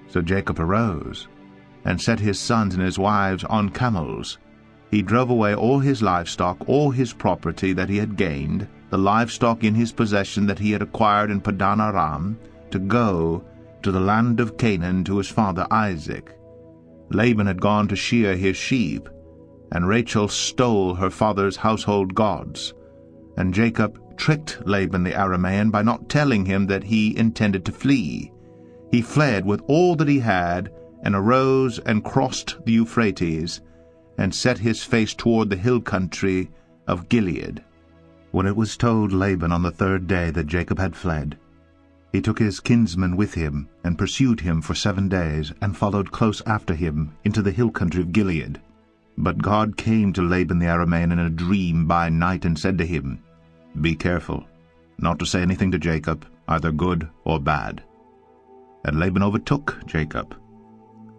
So Jacob arose, and set his sons and his wives on camels. He drove away all his livestock, all his property that he had gained, the livestock in his possession that he had acquired in Padan Aram, to go to the land of Canaan to his father Isaac. Laban had gone to shear his sheep, and Rachel stole her father's household gods. And Jacob tricked Laban the Aramean by not telling him that he intended to flee. He fled with all that he had, and arose and crossed the Euphrates, and set his face toward the hill country of Gilead. When it was told Laban on the third day that Jacob had fled, he took his kinsman with him, and pursued him for 7 days, and followed close after him into the hill country of Gilead. But God came to Laban the Aramean in a dream by night, and said to him, Be careful, not to say anything to Jacob, either good or bad. And Laban overtook Jacob.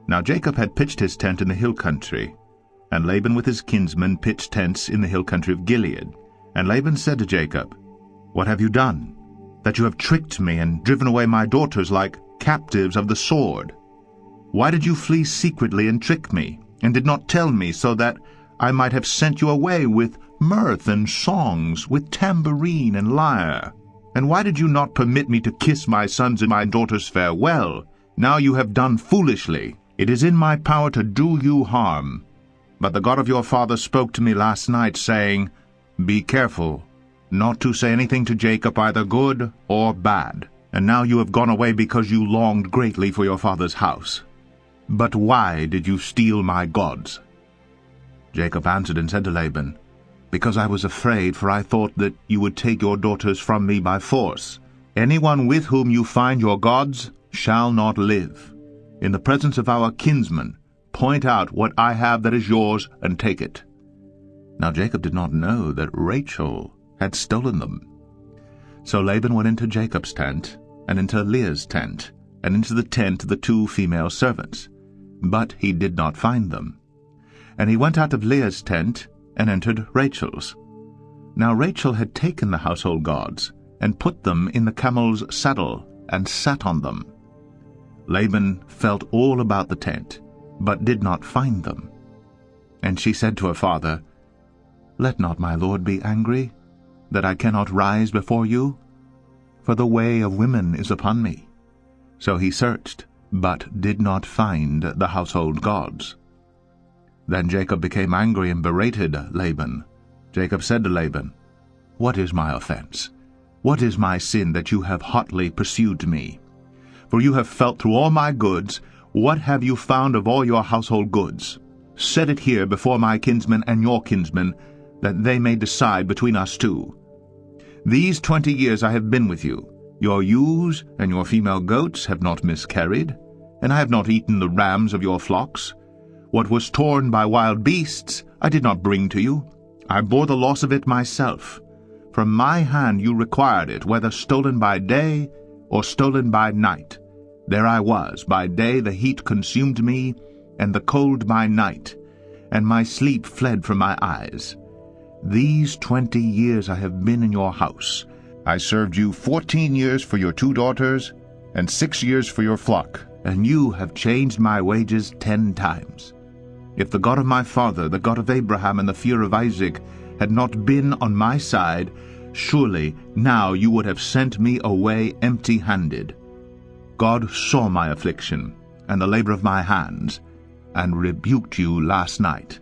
Now Jacob had pitched his tent in the hill country, and Laban with his kinsmen pitched tents in the hill country of Gilead. And Laban said to Jacob, What have you done, that you have tricked me and driven away my daughters like captives of the sword? Why did you flee secretly and trick me, and did not tell me, so that I might have sent you away with mirth and songs, with tambourine and lyre? And why did you not permit me to kiss my sons and my daughters farewell? Now you have done foolishly. It is in my power to do you harm. But the God of your father spoke to me last night, saying, Be careful not to say anything to Jacob, either good or bad. And now you have gone away because you longed greatly for your father's house. But why did you steal my gods? Jacob answered and said to Laban, Because I was afraid, for I thought that you would take your daughters from me by force. Anyone with whom you find your gods shall not live. In the presence of our kinsmen, point out what I have that is yours, and take it. Now Jacob did not know that Rachel had stolen them. So Laban went into Jacob's tent, and into Leah's tent, and into the tent of the 2 female servants. But he did not find them. And he went out of Leah's tent, and entered Rachel's. Now Rachel had taken the household gods, and put them in the camel's saddle, and sat on them. Laban felt all about the tent, but did not find them. And she said to her father, Let not my lord be angry, that I cannot rise before you, for the way of women is upon me. So he searched, but did not find the household gods. Then Jacob became angry and berated Laban. Jacob said to Laban, What is my offense? What is my sin that you have hotly pursued me? For you have felt through all my goods. What have you found of all your household goods? Set it here before my kinsmen and your kinsmen, that they may decide between us 2. These 20 years I have been with you. Your ewes and your female goats have not miscarried, and I have not eaten the rams of your flocks. What was torn by wild beasts I did not bring to you. I bore the loss of it myself. From my hand you required it, whether stolen by day or stolen by night. There I was. By day the heat consumed me, and the cold by night, and my sleep fled from my eyes. These 20 years I have been in your house. I served you 14 years for your 2 daughters, and 6 years for your flock, and you have changed my wages 10 times. If the God of my father, the God of Abraham and the fear of Isaac, had not been on my side, surely now you would have sent me away empty-handed. God saw my affliction and the labor of my hands, and rebuked you last night.